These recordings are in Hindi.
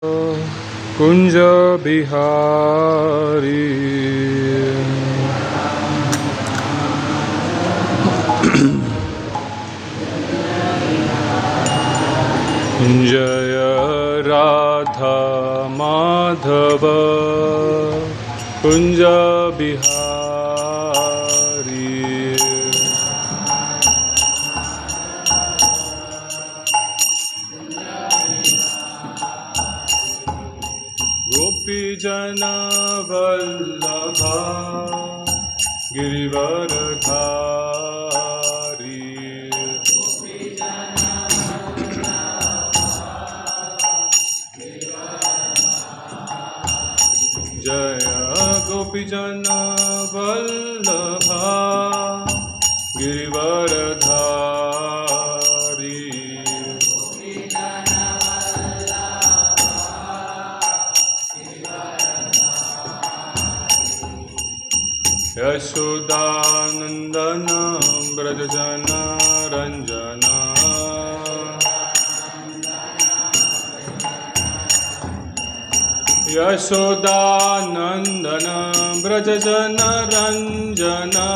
कुंज बिहारी जय राधा माधव कुंज बिहारी गोपी जना वल्लभा गिरिवरधारी जय गोपी जना वल्लभा गिरिवरधारी यशोदानंदन व्रजजन रंजना यशोदानंदन व्रजजन रंजना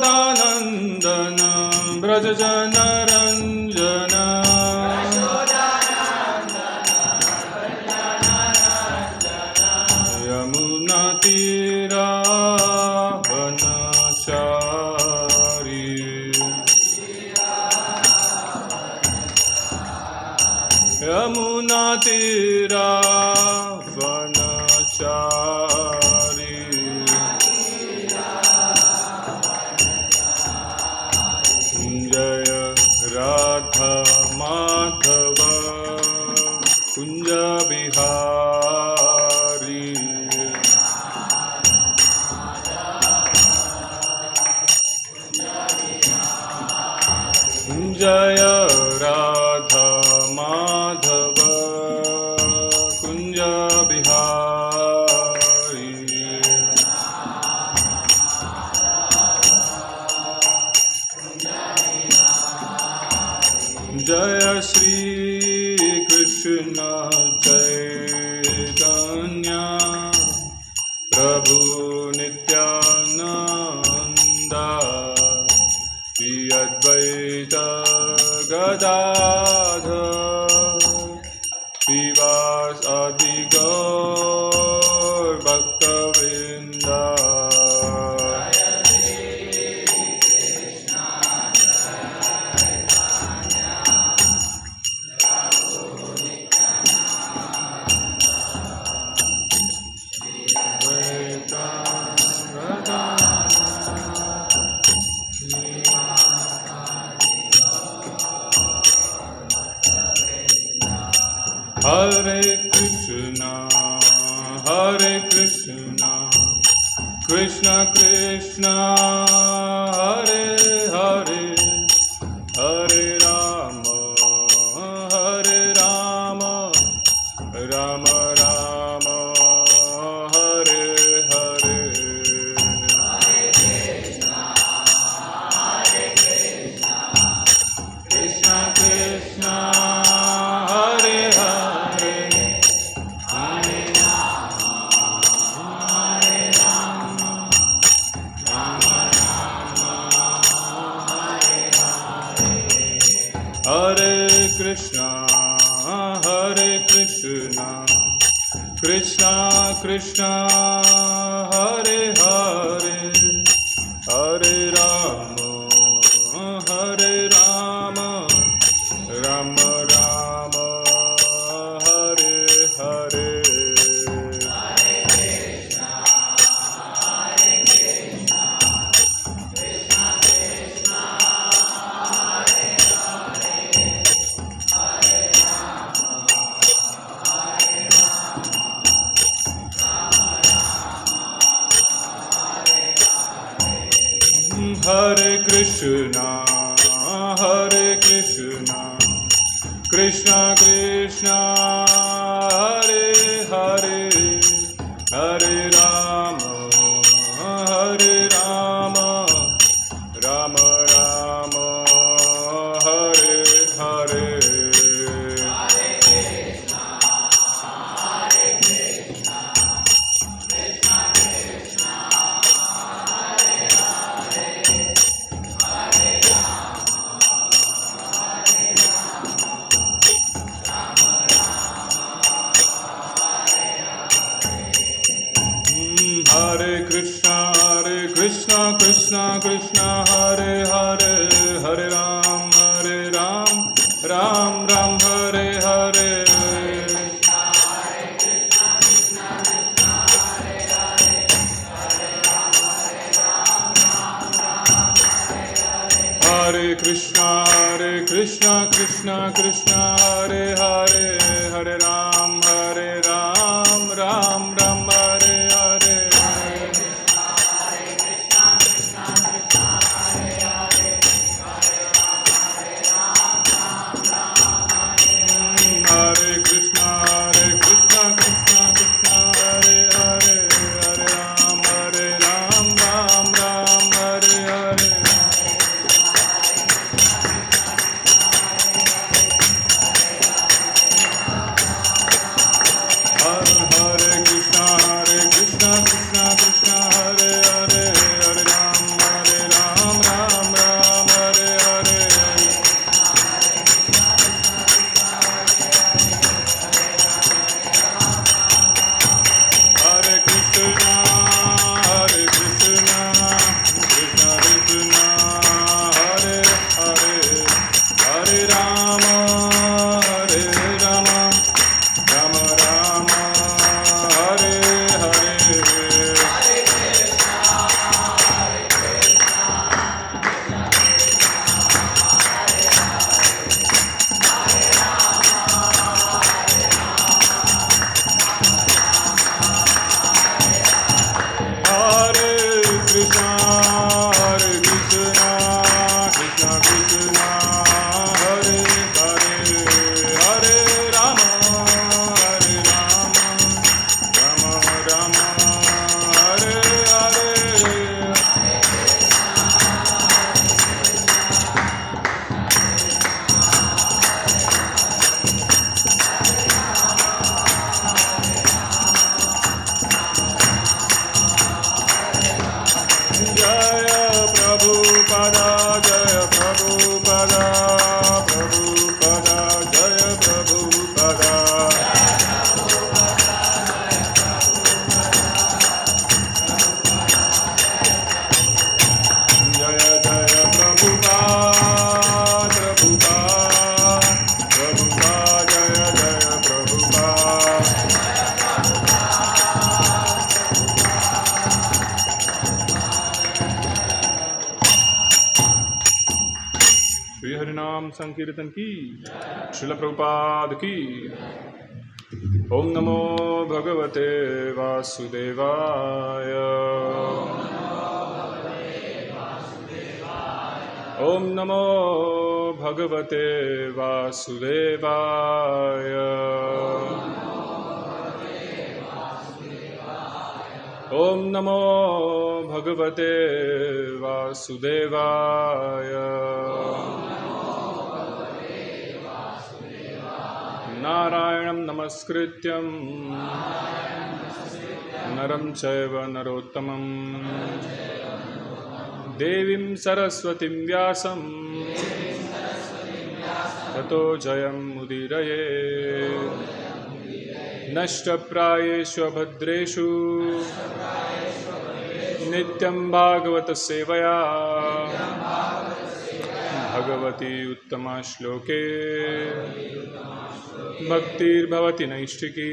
यशोदानंदन व्रजजन रंजना यमुना तीरा वनचारी यमुना तीरा वनचारी जय राधा माधव कुंज बिहारी जय राधा माधव कुंज बिहारी जय श्री कृष्ण चैतन्य प्रभु नित्यानंदा श्री अद्वैत गदाधर श्रीवासादि गौर भक्तवृंदा Hare Krishna, Krishna Krishna, Hare Hare, Hare Rama, Rama Rama, Hare Hare. Krishna Krishna, Hare Hare, Hare Rama, Rama Rama, Hare Hare. Hare Krishna, Krishna Krishna, Hare Hare, Hare Rama, Rama Rama, Hare Hare. Hare Krishna, Krishna Krishna, Hare Hare, Hare Rama, Rama Rama, Krishna Krishna Krishna Hare Hare Hare Ram Ram Ram Hare Hare Hare Krishna Krishna Krishna Hare Hare Hare Ram Ram Ram Hare Hare Hare Krishna Krishna Krishna Hare Hare Hare Ram Ram Hare Hare Hare Krishna Krishna Krishna Hare Hare Hare Rama Rama Rama Hare Hare Hare Krishna Krishna Krishna Hare Hare Hare Rama Rama Rama Hare Hare Jaya Prabhupada Jaya Prabhupada Prabhupada Jaya Prabhupada Jaya Jaya Prabhupada Prabhupada Jaya Jaya Prabhupada Shri हरिनाम संकीर्तन की श्रील प्रभुपाद की ओम नमो भगवते वासुदेवाय ओम नमो भगवते वासुदेवाय ओम नमो भगवते वासुदेवाय नारायणं नमस्कृत्यं नरं चैव नरोत्तमं देवीं सरस्वतीं व्यासं ततो जयमुदीरये नष्टप्रायेषु भद्रेषु नित्यं भागवत सेवया भगवती उत्तमा श्लोके भक्तिर्भवति नैष्ठिकी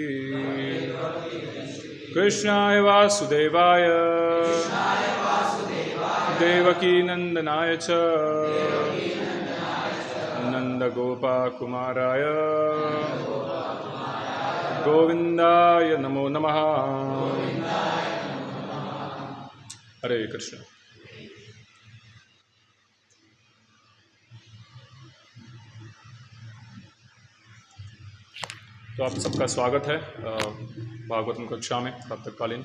कृष्णाय वासुदेवाय देवकी नंदनाय च नंदगोपाकुमाराय गोविंदाय नमो नमः। हरे कृष्ण। तो आप सबका स्वागत है भागवतम कक्षा में प्रातःकालीन।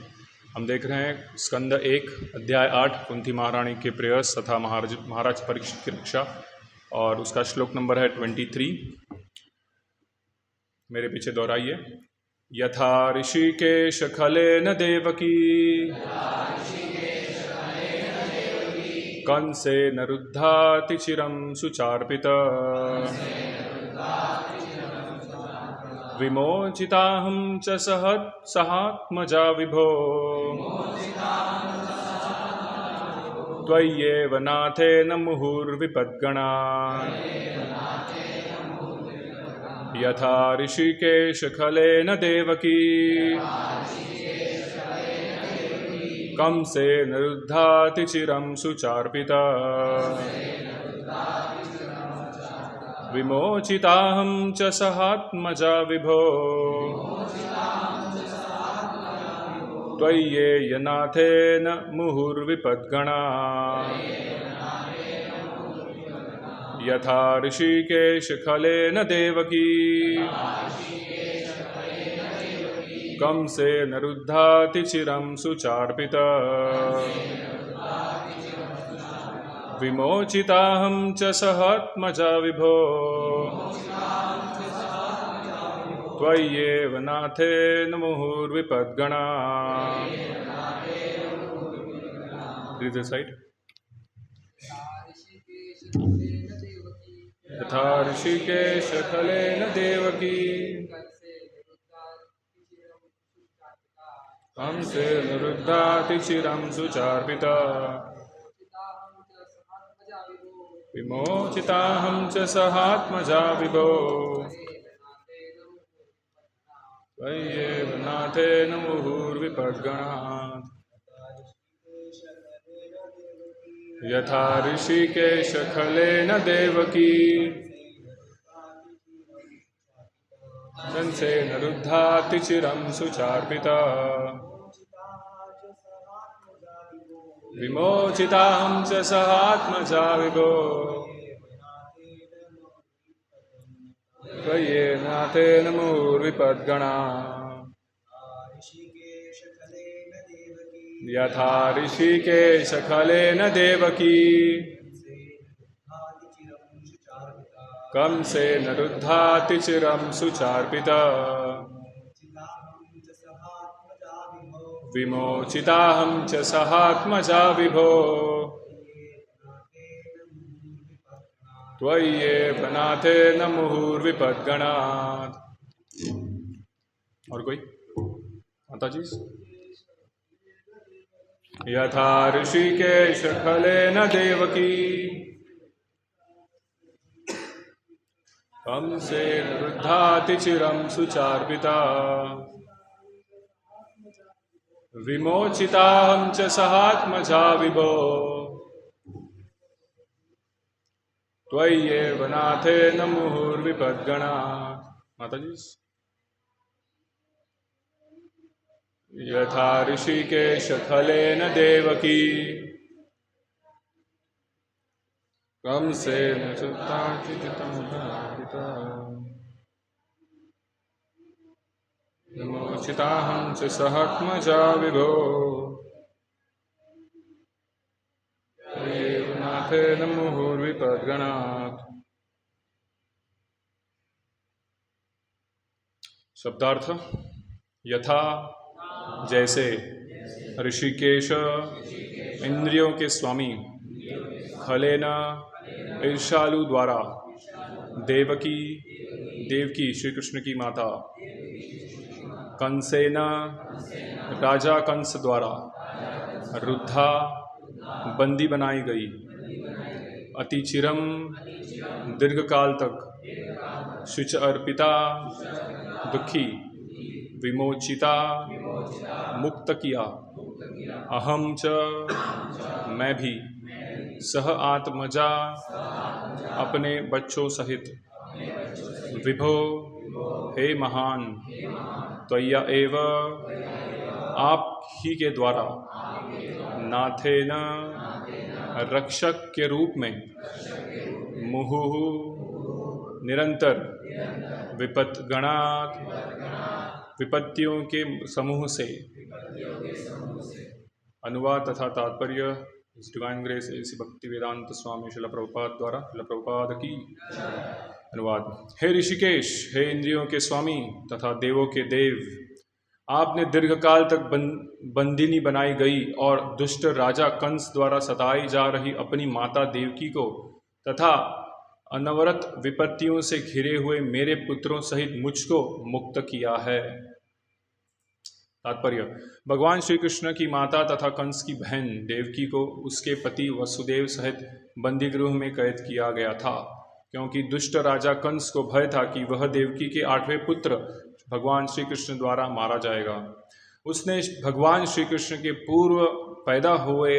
हम देख रहे हैं स्कंद 1 अध्याय 8 कुंती महारानी के प्रेयस तथा महाराज परीक्षित की रक्षा, और उसका श्लोक नंबर है 23। मेरे पीछे दोहराइए। यथा ऋषिकेश खलेन देवकी कंसेन रुद्धाति चिरं सुचार्पिता विमोचिताहं च सहात्मजा विभो त्वय्येव नाथेन मुहुर्विपद्गणा यथा ऋषिकेश खलेन देवकी कंसेन रुद्धाति चिरं सुचार्पिता विमोचिताहं च सहात्मजा विभो त्वय्येयनाथेन मुहुर्विपद्गणा यथा ऋषिकेशखलेन देवकी कंसेन रुद्धाति चिरं सुचार्पिता विमोचिताहं च सहात्मजा विभो त्वय्येव नाथेन मुहुर्विपद्गणा। Read the side. यथा ऋषिकेशखलेन देवकी कंसेन रुद्धाति चिरं सुचार्पिता विमोचिताहं च सहात्मजा विभो त्वय्येव नाथेन मुहुर्विपद्गणा यथा ऋषिकेशखलेन देवकी कंसेन रुद्धाति चिरं सुचार्पिता विमोचिताहं च सहात्मजा विभो त्वय्येव नाथेन मुहुर्विपद्गणा यथा ऋषिकेशखलेन देवकी कंसेन रुद्धाति चिरं सुचार्पिता विमोचिताहं च सहात्मजा विभो त्वय्येव नाथेन मुहुर्विपद्गणा। और कोई माता जी? यथा ऋषिकेशखलेन देवकी कंसेन रुद्धाति चिरं सुचार्पिता विमोचिताहं च सहात्मजा विभो त्वय्येव नाथेन मुहुर्विपद्गणा। माता जी? यथा ऋषिकेशखलेन देवकी कंसेन रुद्धाति चिरं सुचार्पिता विमोचिताहं च सहात्मजा विभो त्वय्येव नाथेन मुहुर्विपद्गणा। शब्दार्थ: यथा जैसे ऋषिकेश इंद्रियों के स्वामी खलेन ईर्ष्यालु द्वारा देवकी देवकी श्री कृष्ण की माता कंसेन राजा कंस द्वारा रुद्धा बंदी बनाई गई अतिचिरम दीर्घकाल तक शुच अर्पिता दुखी विमोचिता मुक्त किया अहम च मैं भी सह आत्मजा अपने बच्चों सहित विभो हे महान त्वय्या एव आप ही के द्वारा नाथेन रक्षक के रूप में मुहुः निरंतर विपद्गणात् विपत्तियों के समूह से। अनुवाद तथा तात्पर्य डिवाइन ग्रेस एसी भक्ति वेदांत स्वामी शिला प्रभुपाद द्वारा शिला प्रभुपाद की। अनुवाद: हे ऋषिकेश, हे इंद्रियों के स्वामी तथा देवों के देव, आपने दीर्घकाल तक बंदिनी बनाई गई और दुष्ट राजा कंस द्वारा सताई जा रही अपनी माता देवकी को तथा अनवरत विपत्तियों से घिरे हुए मेरे पुत्रों सहित मुझको मुक्त किया है। तात्पर्य: भगवान श्री कृष्ण की माता तथा कंस की बहन देवकी को उसके पति वसुदेव सहित बंदी गृह में कैद किया गया था, क्योंकि दुष्ट राजा कंस को भय था कि वह देवकी के 8वें पुत्र भगवान श्री कृष्ण द्वारा मारा जाएगा। उसने भगवान श्री कृष्ण के पूर्व पैदा हुए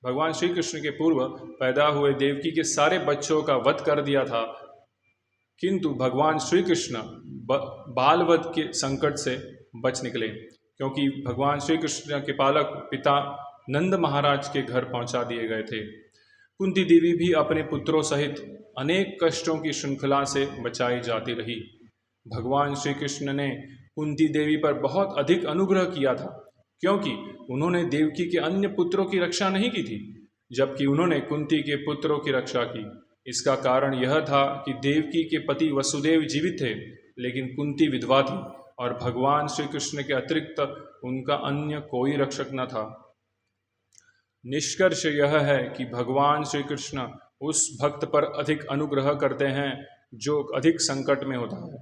भगवान श्री कृष्ण के पूर्व पैदा हुए देवकी के सारे बच्चों का वध कर दिया था, किंतु भगवान श्री कृष्ण बाल वध के संकट से बच निकले, क्योंकि भगवान श्री कृष्ण के पालक पिता नंद महाराज के घर पहुंचा दिए गए थे। कुंती देवी भी अपने पुत्रों सहित अनेक कष्टों की श्रृंखला से बचाई जाती रही। भगवान श्री कृष्ण ने कुंती देवी पर बहुत अधिक अनुग्रह किया था, क्योंकि उन्होंने देवकी के अन्य पुत्रों की रक्षा नहीं की थी, जबकि उन्होंने कुंती के पुत्रों की रक्षा की। इसका कारण यह था कि देवकी के पति वसुदेव जीवित थे, लेकिन कुंती विधवा थी और भगवान श्री कृष्ण के अतिरिक्त उनका अन्य कोई रक्षक न था। निष्कर्ष यह है कि भगवान श्री कृष्ण उस भक्त पर अधिक अनुग्रह करते हैं जो अधिक संकट में होता है।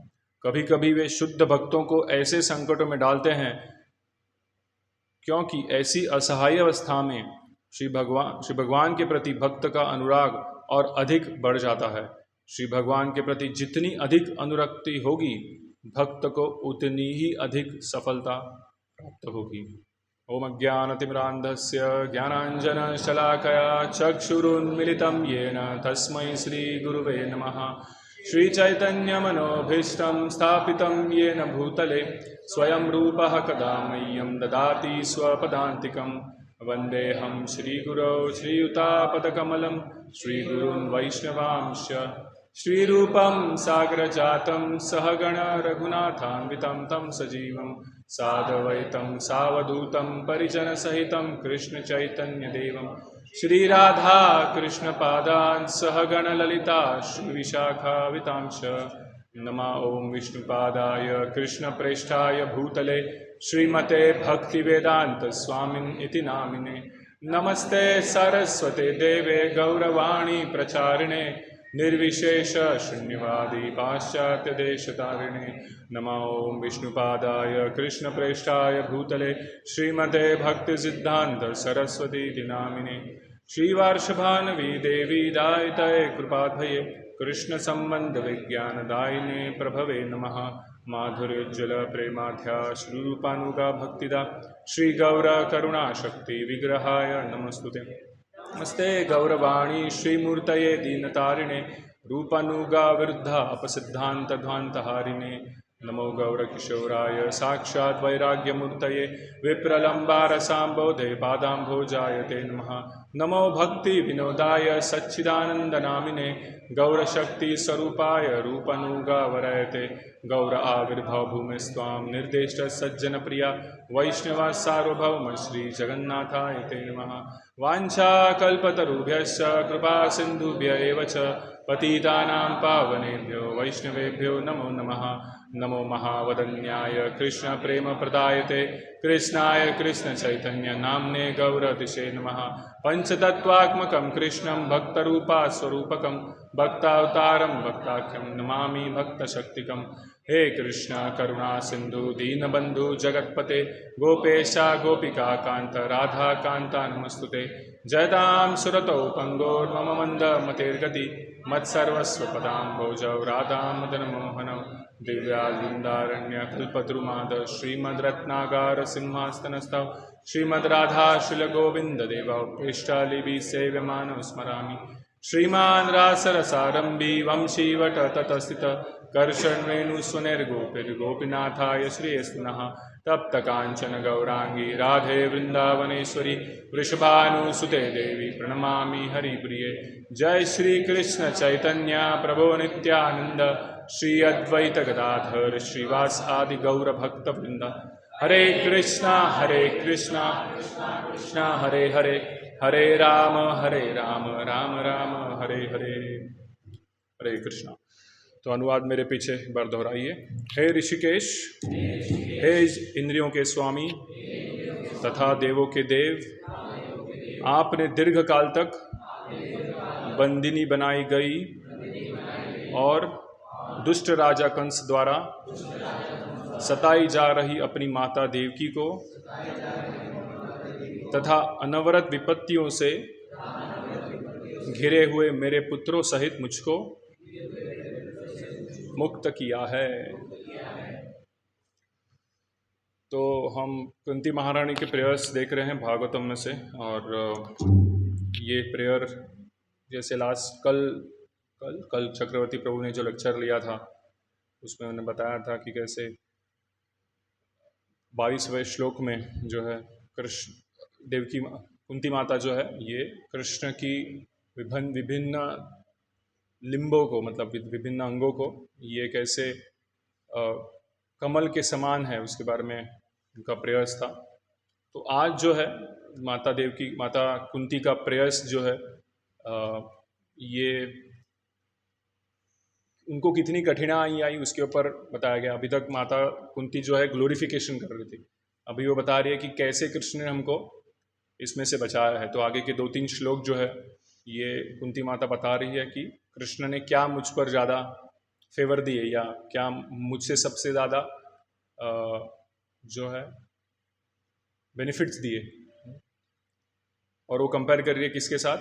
कभी कभी वे शुद्ध भक्तों को ऐसे संकटों में डालते हैं, क्योंकि ऐसी असहाय अवस्था में श्री भगवान के प्रति भक्त का अनुराग और अधिक बढ़ जाता है। श्री भगवान के प्रति जितनी अधिक अनुरक्ति होगी, भक्त को उतनी ही अधिक सफलता प्राप्त होगी। ओम अज्ञानतिमिरान्धस्य ज्ञानाञ्जनशलाकया चक्षुरुन्मिलितं येन तस्मै श्रीगुरुवे नमः। श्रीचैतन्यमनोभीष्टं स्थापितं येन भूतले स्वयं रूपः कदा मह्यं ददाति स्वपदान्तिकं। वन्देऽहं श्रीगुरौ श्रीयुतापदकमलं श्रीगुरून् वैष्णवांश्च। श्रीरूपं सागरजातं सहगण रघुनाथान्वितं तं सजीवं साद्वैतं सावधूतं परिजनसहितं कृष्णचैतन्यदेवं श्रीराधा कृष्णपादान् सहगण ललिता श्रीविशाखावितांश्च। नमः ओं विष्णुपादाय कृष्णप्रेष्ठाय भूतले श्रीमते भक्तिवेदांत स्वामिन् इति नामिने। नमस्ते सरस्वते देवे गौरवाणी प्रचारिणे निर्विशेष शून्यवादी पाश्चात्यदेशतारिणे। नमः ओं विष्णुपादाय कृष्णप्रेष्ठाय भूतले श्रीमते भक्तिसिद्धान्त सरस्वती इति नामिने। श्रीवार्षभानवी देवी दायितये कृपाधये कृष्ण संबंध विज्ञान दायिने प्रभवे नमः। माधुर्योज्ज्वल प्रेमाध्या श्रीरूपानुगा भक्तिदा श्री गौर करुणा शक्ति विग्रहाय नमस्तुते। नमस्ते गौरवाणी श्रीमूर्तये दीनतारिणे रूपानुगा विरुद्धा अपसिद्धांत ध्वांतहारिणे। नमो गौरकिशोराय साक्षात् वैराग्यमूर्तये विप्रलम्बारसाम्बोधे पादाम्भोजाय ते नमः। नमो भक्ति विनोदाय सच्चिदानन्दनामिने गौरशक्ति स्वरूपाय रूपानुगावरयते। गौर आविर्भव भूमिस्त्वां निर्देष्ट सज्जन प्रिया वैष्णवा सार्वभौम श्री जगन्नाथाय ते नमः। वाञ्छाकल्पतरुभ्यश्च कृपा सिन्धुभ्य एव च पतितानां पावनेभ्यो वैष्णवेभ्यो नमो नमः। नमो महावदन्याय कृष्ण प्रेम प्रदायते कृष्णाय कृष्ण चैतन्य नाम्ने गौरतिशे नमः। पंचतत्वात्मकं कृष्णं भक्तरूपा स्वरूपकं भक्तावतारं भक्ताख्यं नमामि भक्तशक्तिकं। हे कृष्ण करुणा सिंधु दीनबंधु जगतपते गोपेशा गोपिका कांत राधा कांता नमस्तुते। जयतां सुरतौ पंगोर्मम मंद मतेर्गति मत्सर्वस्व पदाम्भोजौ राधा मदन मोहनौ। दिव्यालिंदारण्य कल्पद्रुमाद श्रीमद्रत्नागार सिंहासनस्थौ श्रीमद्राधा शिलगोविंद देवौ पृष्ठालिभि सेव्यमानौ स्मरामि। श्रीमान् रासरसारंभी वंशीवट ततस्थित कर्षणवेणुस्वनैर्गोपिर्गोपीनाथाय श्रेयस्नः। तप्त कांचन गौरांगी राधे वृंदावनेश्वरी वृषभानुसुते देवी प्रणमामि हरिप्रिये। जय श्री कृष्ण चैतन्य प्रभो नित्यानंद श्री अद्वैत गदाधर श्रीवास आदि गौर भक्त वृंद। हरे कृष्णा कृष्णा हरे हरे हरे राम राम राम हरे हरे। हरे कृष्णा। तो अनुवाद मेरे पीछे एक बार दोहराइए। हे ऋषिकेश, हे इंद्रियों के स्वामी तथा देवों के देव, आपने दीर्घ काल तक बंदिनी बनाई गई और दुष्ट राजा कंस द्वारा सताई जा रही अपनी माता देवकी को तथा अनवरत विपत्तियों से घिरे हुए मेरे पुत्रों सहित मुझको मुक्त किया है। तो हम कुंती महारानी के प्रयास देख रहे हैं भागवतम में से, और ये प्रेयर जैसे लास्ट कल कल कल चक्रवर्ती प्रभु ने जो लेक्चर लिया था उसमें उन्होंने बताया था कि कैसे 22वें श्लोक में जो है कृष्ण देवकी कुंती माता जो है ये कृष्ण की विभिन्न विभिन्न लिम्बों को मतलब विभिन्न अंगों को ये कैसे कमल के समान है उसके बारे में उनका प्रयास था। तो आज जो है माता कुंती का प्रयास जो है ये उनको कितनी कठिनाई आई उसके ऊपर बताया गया। अभी तक माता कुंती जो है ग्लोरिफिकेशन कर रही थी, अभी वो बता रही है कि कैसे कृष्ण ने हमको इसमें से बचाया है। तो आगे के 2-3 श्लोक जो है ये कुंती माता बता रही है कि कृष्ण ने क्या मुझ पर ज़्यादा फेवर दिए या क्या मुझसे सबसे ज़्यादा जो है बेनिफिट्स दिए। और वो कंपेयर कर रही है किसके साथ,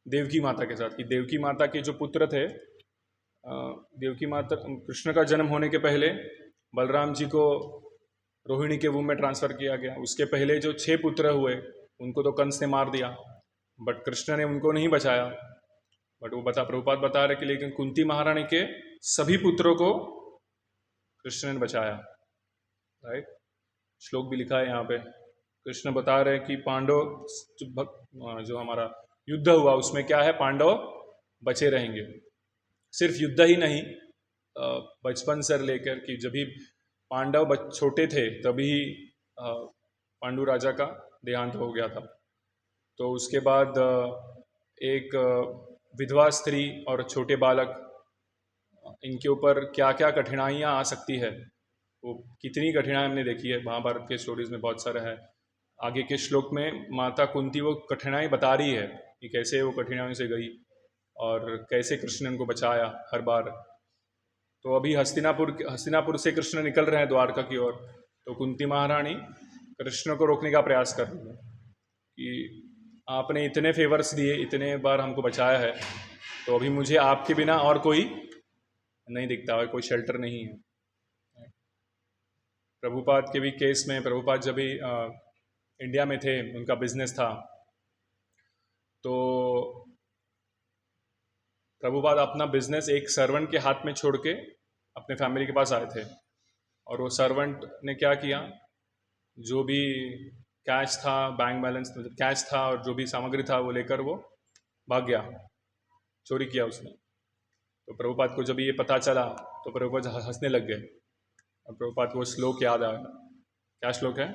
देवकी माता के साथ, कि देवकी माता के जो पुत्र थे, देवकी माता कृष्ण का जन्म होने के पहले बलराम जी को रोहिणी के वूम में ट्रांसफ़र किया गया। उसके पहले जो 6 पुत्र हुए उनको तो कंस ने मार दिया, बट कृष्ण ने उनको नहीं बचाया। बट वो प्रभुपाद बता रहे कि लेकिन कुंती महारानी के सभी पुत्रों को कृष्ण ने बचाया। राइट, श्लोक भी लिखा है यहाँ पे। कृष्ण बता रहे कि पांडव जो हमारा युद्ध हुआ उसमें क्या है, पांडव बचे रहेंगे। सिर्फ युद्ध ही नहीं, बचपन से लेकर कि जब भी पांडव छोटे थे तभी पांडु राजा का देहांत हो गया था। तो उसके बाद एक विधवा स्त्री और छोटे बालक, इनके ऊपर क्या क्या कठिनाइयाँ आ सकती है, वो कितनी कठिनाई हमने देखी है महाभारत के स्टोरीज में, बहुत सारा है। आगे के श्लोक में माता कुंती वो कठिनाई बता रही है कि कैसे वो कठिनाइयों से गई और कैसे कृष्ण ने उनको बचाया हर बार। तो अभी हस्तिनापुर से कृष्ण निकल रहे हैं द्वारका की ओर, तो कुंती महारानी कृष्ण को रोकने का प्रयास कर रही है कि आपने इतने फेवर्स दिए, इतने बार हमको बचाया है, तो अभी मुझे आपके बिना और कोई नहीं दिखता है, कोई शेल्टर नहीं है। प्रभुपाद के भी केस में, प्रभुपाद जब भी इंडिया में थे, उनका बिजनेस था, तो प्रभुपाद अपना बिजनेस एक सर्वेंट के हाथ में छोड़ के अपने फैमिली के पास आए थे। और वो सर्वेंट ने क्या किया, जो भी कैश था, बैंक बैलेंस कैश था और जो भी सामग्री था वो लेकर वो भाग गया, चोरी किया उसने। तो प्रभुपाद को जब ये पता चला तो प्रभुपाद हंसने लग गए। और प्रभुपाद को श्लोक याद आया। क्या श्लोक है?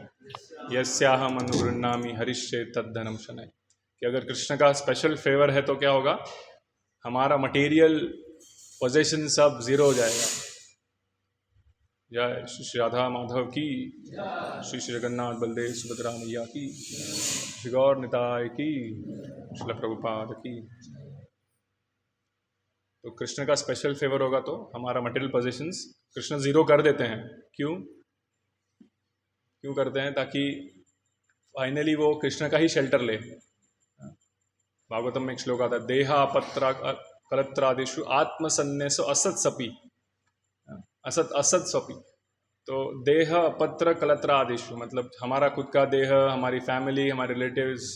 यस्याहम अनुगृह्णामि हरिष्ये तद्धनम शनय। कि अगर कृष्ण का स्पेशल फेवर है तो क्या होगा, हमारा मटेरियल पोजेशन सब जीरो हो जाएगा। जय श्री राधा माधव की, श्री श्री जगन्नाथ बलदेव सुभद्रा मैया की, श्री गौर निताय की, श्रील प्रभुपाद की। तो कृष्ण का स्पेशल फेवर होगा तो हमारा मटेरियल पोजेशंस कृष्ण जीरो कर देते हैं। क्यों करते हैं? ताकि फाइनली वो कृष्ण का ही शेल्टर ले। भागवतम में एक श्लोक आता है, देहा पत्रा कलत्रादिषु आत्मसन्नेसो असत सपी, असत सपी। तो देह पत्र कलत्रादिषु मतलब हमारा खुद का देह, हमारी फैमिली, हमारे रिलेटिव्स,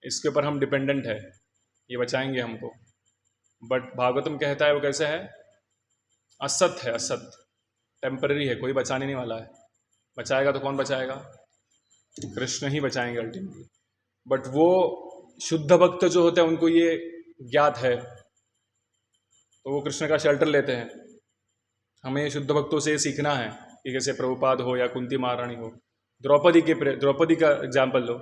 इसके ऊपर हम डिपेंडेंट है, ये बचाएंगे हमको। बट भागवतम कहता है वो कैसे है, असत है, असत टेम्पररी है, कोई बचाने नहीं वाला है। बचाएगा तो कौन बचाएगा? कृष्ण ही बचाएंगे अल्टीमेटली। बट वो शुद्ध भक्त जो होते हैं उनको ये ज्ञात है, तो वो कृष्ण का शेल्टर लेते हैं। हमें शुद्ध भक्तों से सीखना है कि जैसे प्रभुपाद हो या कुंती महारानी हो, द्रौपदी का एग्जाम्पल लो।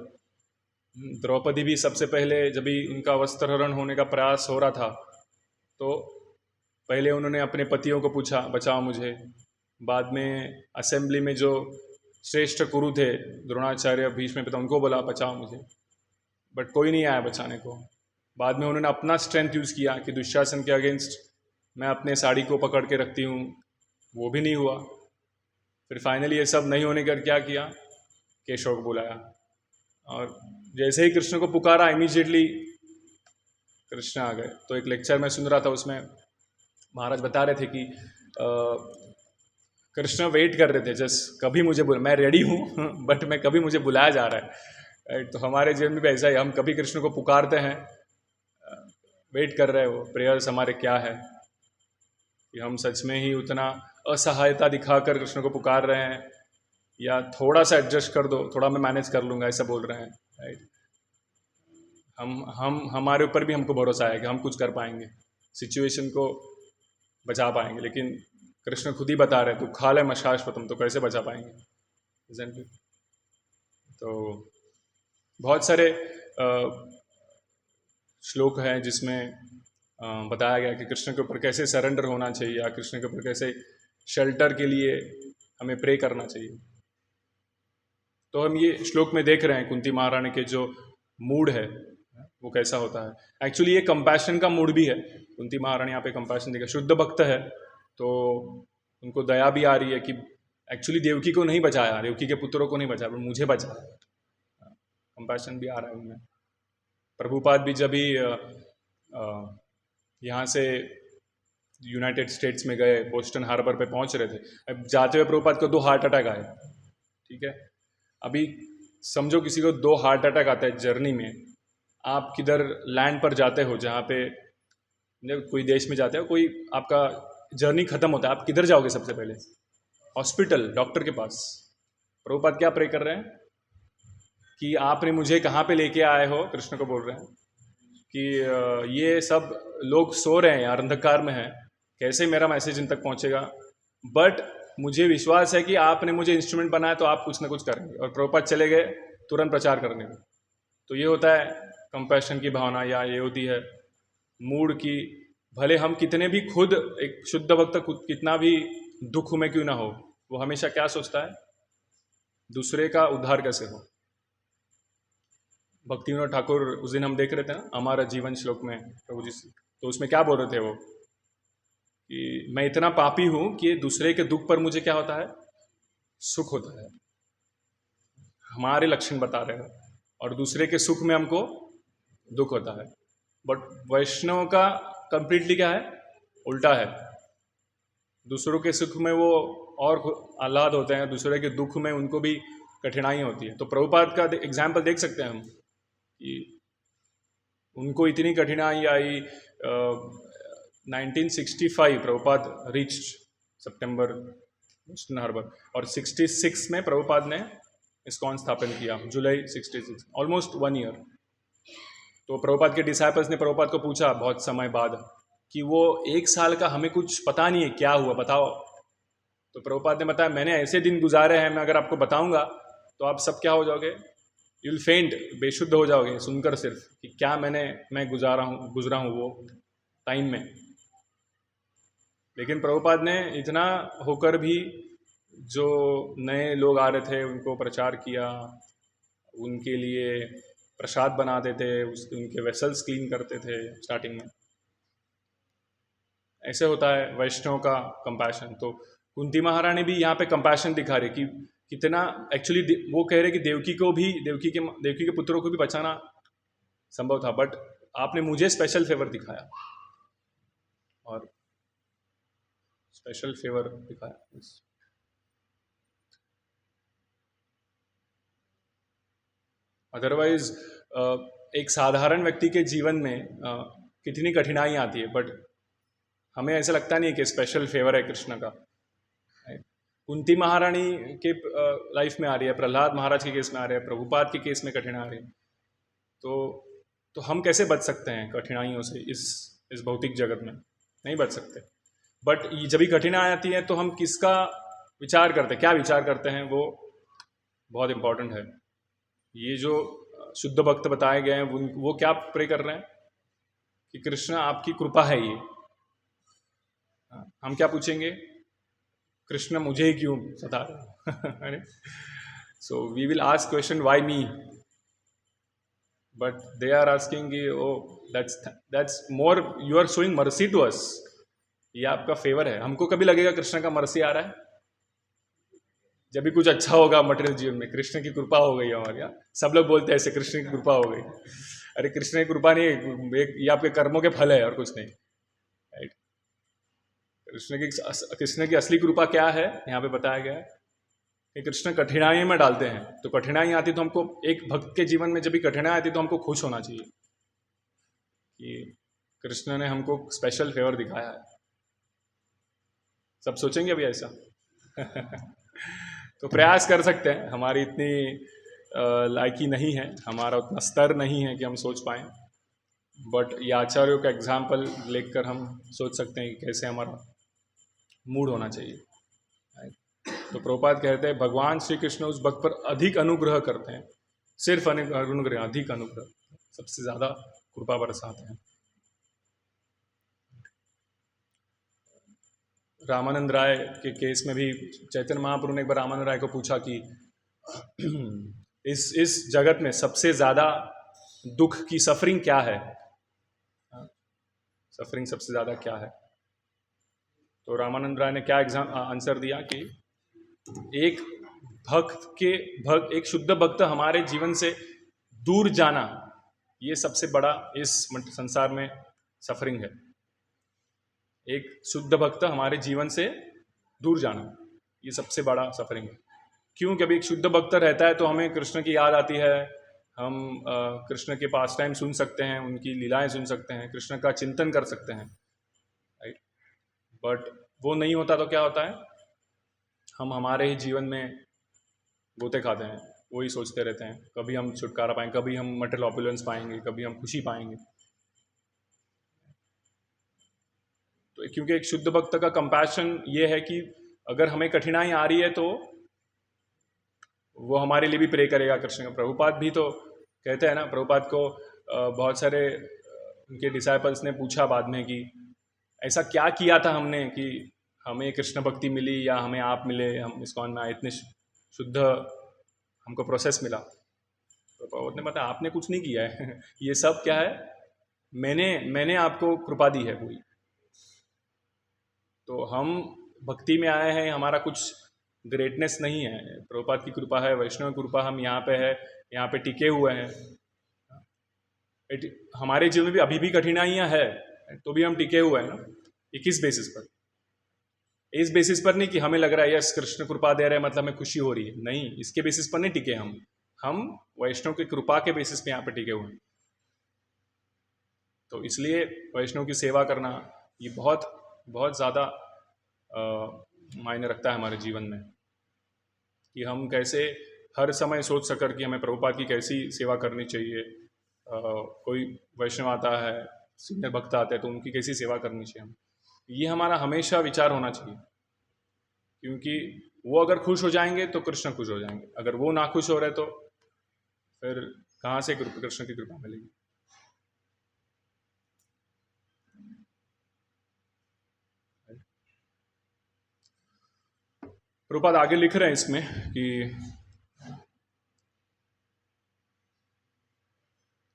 द्रौपदी भी सबसे पहले जब भी उनका वस्त्रहरण होने का प्रयास हो रहा था, तो पहले उन्होंने अपने पतियों को पूछा बचाओ मुझे। बाद में असेंबली में जो श्रेष्ठ गुरु थे द्रोणाचार्य, भीष्म पिता, उनको बोला बचाओ मुझे, बट कोई नहीं आया बचाने को। बाद में उन्होंने अपना स्ट्रेंथ यूज़ किया कि दुशासन के अगेंस्ट मैं अपने साड़ी को पकड़ के रखती हूँ, वो भी नहीं हुआ। फिर फाइनली ये सब नहीं होने कर क्या किया, केशव को बुलाया, और जैसे ही कृष्ण को पुकारा इमीडिएटली कृष्ण आ गए। तो एक लेक्चर में सुन रहा था, उसमें महाराज बता रहे थे कि कृष्ण वेट कर रहे थे, जस्ट कभी मुझे मैं रेडी हूँ बट मैं कभी मुझे बुलाया जा रहा है। राइट। तो हमारे जीवन में भी ऐसा ही, हम कभी कृष्ण को पुकारते हैं, वेट कर रहे हो प्रेयर्स हमारे क्या है, कि हम सच में ही उतना असहायता दिखाकर कृष्ण को पुकार रहे हैं, या थोड़ा सा एडजस्ट कर दो, थोड़ा मैं मैनेज कर लूँगा, ऐसा बोल रहे हैं, राइट। हम हमारे ऊपर भी हमको भरोसा है कि हम कुछ कर पाएंगे, सिचुएशन को बचा पाएंगे, लेकिन कृष्ण खुद ही बता रहे हैं, तू खा ले मशाश्वतम, तो कैसे बचा पाएंगे, इज़न्ट इट? तो बहुत सारे श्लोक हैं जिसमें बताया गया कि कृष्ण के ऊपर कैसे सरेंडर होना चाहिए, या कृष्ण के ऊपर कैसे शेल्टर के लिए हमें प्रे करना चाहिए। तो हम ये श्लोक में देख रहे हैं कुंती महारानी के जो मूड है वो कैसा होता है। एक्चुअली ये कंपैशन का मूड भी है। कुंती महारानी यहाँ पे कंपैशन देखा, शुद्ध भक्त है तो उनको दया भी आ रही है कि एक्चुअली देवकी को नहीं बचाया, देवकी के पुत्रों को नहीं बचाया, पर मुझे बचाया। कंपैशन भी आ रहा है उनमें। प्रभुपाद भी जब ही यहाँ से यूनाइटेड स्टेट्स में गए, बोस्टन हार्बर पे पहुँच रहे थे, अब जाते हुए प्रभुपाद को 2 हार्ट अटैक आए। ठीक है, अभी समझो किसी को 2 हार्ट अटैक आता है जर्नी में, आप किधर लैंड पर जाते हो, जहाँ पे कोई देश में जाते हो, कोई आपका जर्नी खत्म होता है, आप किधर जाओगे सबसे पहले? हॉस्पिटल, डॉक्टर के पास। प्रभुपाद क्या प्रे कर रहे हैं कि आपने मुझे कहाँ पे लेके आए हो, कृष्ण को बोल रहे हैं कि ये सब लोग सो रहे हैं यार, अंधकार में है, कैसे मेरा मैसेज इन तक पहुँचेगा, बट मुझे विश्वास है कि आपने मुझे इंस्ट्रूमेंट बनाया तो आप कुछ ना कुछ करेंगे। और प्रभुपाद चले गए तुरंत प्रचार करने में। तो ये होता है कंपैशन की भावना, या ये होती है मूड की, भले हम कितने भी खुद एक शुद्ध भक्त कितना भी दुख में क्यों ना हो, वो हमेशा क्या सोचता है? दूसरे का उद्धार कैसे हो। भक्ति विनोद ठाकुर उस दिन हम देख रहे थे ना, हमारा जीवन श्लोक में प्रभु जी से, तो उसमें क्या बोल रहे थे वो कि मैं इतना पापी हूं कि दूसरे के दुख पर मुझे क्या होता है? सुख होता है। हमारे लक्षण बता रहे हो, और दूसरे के सुख में हमको दुख होता है। बट वैष्णव का कंप्लीटली क्या है? उल्टा है। दूसरों के सुख में वो और आह्लाद होते हैं, दूसरे के दुख में उनको भी कठिनाई होती है। तो प्रभुपाद का एग्जाम्पल देख सकते हैं हम कि उनको इतनी कठिनाई आई। 1965 प्रभुपाद रीच्ड सितंबर बोस्टन हार्बर, और 66 में प्रभुपाद ने इस्कॉन स्थापन किया, जुलाई 66, ऑलमोस्ट 1 ईयर। तो प्रभुपाद के डिसाइपल्स ने प्रभुपाद को पूछा बहुत समय बाद कि वो 1 साल का हमें कुछ पता नहीं है, क्या हुआ बताओ। तो प्रभुपाद ने बताया, मैंने ऐसे दिन गुजारे हैं, मैं अगर आपको बताऊंगा तो आप सब क्या हो जाओगे? यू विल फेंट, बेशुद्ध हो जाओगे सुनकर सिर्फ कि क्या मैं गुजरा हूँ वो टाइम में। लेकिन प्रभुपाद ने इतना होकर भी जो नए लोग आ रहे थे उनको प्रचार किया, उनके लिए प्रसाद बनाते थे, उनके वेसल्स क्लीन करते थे स्टार्टिंग में। ऐसे होता है वैष्णव का कंपैशन। तो कुंती महारानी भी यहाँ पे कंपैशन दिखा रही कि कितना एक्चुअली वो कह रहे कि देवकी के पुत्रों को भी बचाना संभव था, बट आपने मुझे स्पेशल फेवर दिखाया, और स्पेशल फेवर दिखाया। अदरवाइज एक साधारण व्यक्ति के जीवन में कितनी कठिनाई आती है, बट हमें ऐसा लगता नहीं है कि स्पेशल फेवर है कृष्ण का। कुंती महारानी के लाइफ में आ रही है, प्रहलाद महाराज के केस में आ रही है, प्रभुपाद के केस में कठिनाई आ रही है। तो हम कैसे बच सकते हैं कठिनाइयों से इस भौतिक जगत में? नहीं बच सकते। बट जब भी कठिनाई आती है तो हम किसका विचार करते हैं, क्या विचार करते हैं, वो बहुत इम्पोर्टेंट है। ये जो शुद्ध भक्त बताए गए हैं वो क्या प्रे कर रहे हैं कि कृष्ण आपकी कृपा है ये। हम क्या पूछेंगे? कृष्ण मुझे ही क्यों सता रहे? So we will ask question, why me? But they are asking, oh that's more, you are showing mercy to us. ये आपका फेवर है। हमको कभी लगेगा कृष्ण का मर्सी आ रहा है? जब भी कुछ अच्छा होगा मटेरियल जीवन में, कृष्ण की कृपा हो गई हमारे यहाँ। सब लोग बोलते हैं ऐसे, कृष्ण की कृपा हो गई। अरे कृष्ण की कृपा नहीं, ये आपके कर्मों के फल है और कुछ नहीं, राइट। कृष्ण की असली कृपा क्या है यहाँ पे बताया गया है कि कृष्ण कठिनाई में डालते हैं, तो कठिनाई आती तो हमको, एक भक्त के जीवन में जब भी कठिनाई आती तो हमको खुश होना चाहिए कि कृष्ण ने हमको स्पेशल फेवर दिखाया है। सब सोचेंगे अभी ऐसा? तो प्रयास कर सकते हैं, हमारी इतनी लायकी नहीं है, हमारा उतना स्तर नहीं है कि हम सोच पाएँ, बट ये आचार्यों का एग्जाम्पल लेकर हम सोच सकते हैं कि कैसे हमारा मूड होना चाहिए। तो प्रभुपाद कहते हैं भगवान श्री कृष्ण उस भक्त पर अधिक अनुग्रह करते हैं, सिर्फ अनुग्रह, अधिक अनुग्रह, सबसे ज़्यादा कृपा बरसाते हैं। रामानंद राय के केस में भी चैतन्य महाप्रभु ने एक बार रामानंद राय को पूछा कि इस जगत में सबसे ज़्यादा दुख की सफरिंग क्या है, सफरिंग सबसे ज़्यादा क्या है? तो रामानंद राय ने क्या आंसर दिया कि एक एक शुद्ध भक्त हमारे जीवन से दूर जाना, ये सबसे बड़ा इस संसार में सफरिंग है। एक शुद्ध भक्त हमारे जीवन से दूर जाना, ये सबसे बड़ा सफरिंग है। क्यों? जब एक शुद्ध भक्त रहता है तो हमें कृष्ण की याद आती है, हम कृष्ण के पास टाइम सुन सकते हैं, उनकी लीलाएं सुन सकते हैं, कृष्ण का चिंतन कर सकते हैं, राइट। बट वो नहीं होता तो क्या होता है, हम हमारे ही जीवन में गोते खाते हैं, वही सोचते रहते हैं, कभी हम छुटकारा पाएंगे, कभी हम मटेरियल ऑपुलेंस पाएंगे, कभी हम खुशी पाएंगे। तो क्योंकि एक शुद्ध भक्त का कंपैशन ये है कि अगर हमें कठिनाई आ रही है तो वो हमारे लिए भी प्रे करेगा कृष्ण का। प्रभुपाद भी तो कहते हैं ना, प्रभुपाद को बहुत सारे उनके डिसाइपल्स ने पूछा बाद में कि ऐसा क्या किया था हमने कि हमें कृष्ण भक्ति मिली या हमें आप मिले, हम इस्कॉन में आए, इतने शुद्ध हमको प्रोसेस मिला। तो प्रभुपाद ने बताया आपने कुछ नहीं किया है ये सब क्या है, मैंने आपको कृपा दी है पूरी। तो हम भक्ति में आए हैं, हमारा कुछ ग्रेटनेस नहीं है, प्रभुपाद की कृपा है, वैष्णव की कृपा, हम यहाँ पे है, यहाँ पे टिके हुए हैं। हमारे जीवन में भी अभी भी कठिनाइयाँ है तो भी हम टिके हुए हैं ना। ये किस बेसिस पर? इस बेसिस पर नहीं कि हमें लग रहा है यस कृष्ण कृपा दे रहे हैं मतलब हमें खुशी हो रही है, नहीं, इसके बेसिस पर नहीं टिके हम वैष्णव की कृपा के बेसिस पे यहाँ पे टिके हुए हैं। तो इसलिए वैष्णव की सेवा करना ये बहुत बहुत ज़्यादा मायने रखता है हमारे जीवन में, कि हम कैसे हर समय सोच सकर कि हमें प्रभुपाद की कैसी सेवा करनी चाहिए। कोई वैष्णव आता है, सीनियर भक्त आते हैं तो उनकी कैसी सेवा करनी चाहिए हम, ये हमारा हमेशा विचार होना चाहिए। क्योंकि वो अगर खुश हो जाएंगे तो कृष्ण खुश हो जाएंगे, अगर वो ना खुश हो रहे तो फिर कहाँ से कृष्ण की कृपा मिलेगी। प्रभुपाद आगे लिख रहे हैं इसमें कि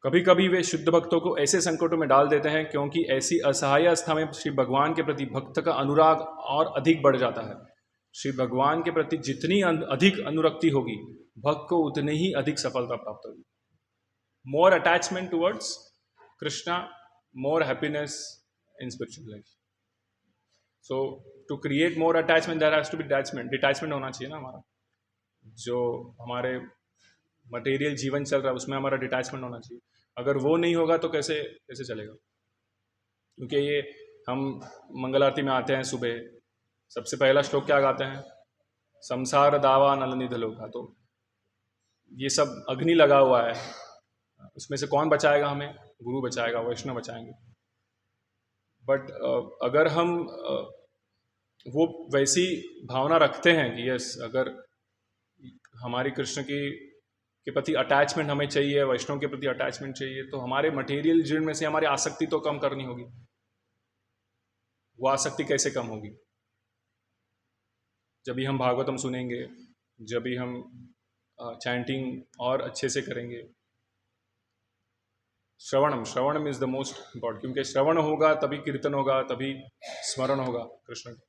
कभी कभी वे शुद्ध भक्तों को ऐसे संकटों में डाल देते हैं क्योंकि ऐसी असहाय अवस्था में श्री भगवान के प्रति भक्त का अनुराग और अधिक बढ़ जाता है। श्री भगवान के प्रति जितनी अधिक अनुरक्ति होगी, भक्त को उतनी ही अधिक सफलता प्राप्त होगी। More attachment towards Krishna, more happiness in spiritual life. So to create more attachment there has to be detachment होना चाहिए ना हमारा। जो हमारे मटेरियल जीवन चल रहा है उसमें हमारा डिटैचमेंट होना चाहिए। अगर वो नहीं होगा तो कैसे कैसे चलेगा? क्योंकि ये हम मंगल आरती में आते हैं सुबह, सबसे पहला श्लोक क्या गाते हैं? संसार दावा नल निधलो का। तो ये सब अग्नि लगा हुआ है, उसमें से कौन बचाएगा हमें? गुरु बचाएगा, वैष्णव बचाएंगे। बट अगर हम वो वैसी भावना रखते हैं कि यस अगर हमारी कृष्ण की के प्रति अटैचमेंट हमें चाहिए, वैष्णव के प्रति अटैचमेंट चाहिए, तो हमारे मटेरियल जीवन में से हमारी आसक्ति तो कम करनी होगी। वो आसक्ति कैसे कम होगी? जब भी हम भागवतम सुनेंगे, जब भी हम चैंटिंग और अच्छे से करेंगे। श्रवणम इज द मोस्ट इम्पॉर्टेंट, क्योंकि श्रवण होगा तभी कीर्तन होगा, तभी स्मरण होगा कृष्ण का।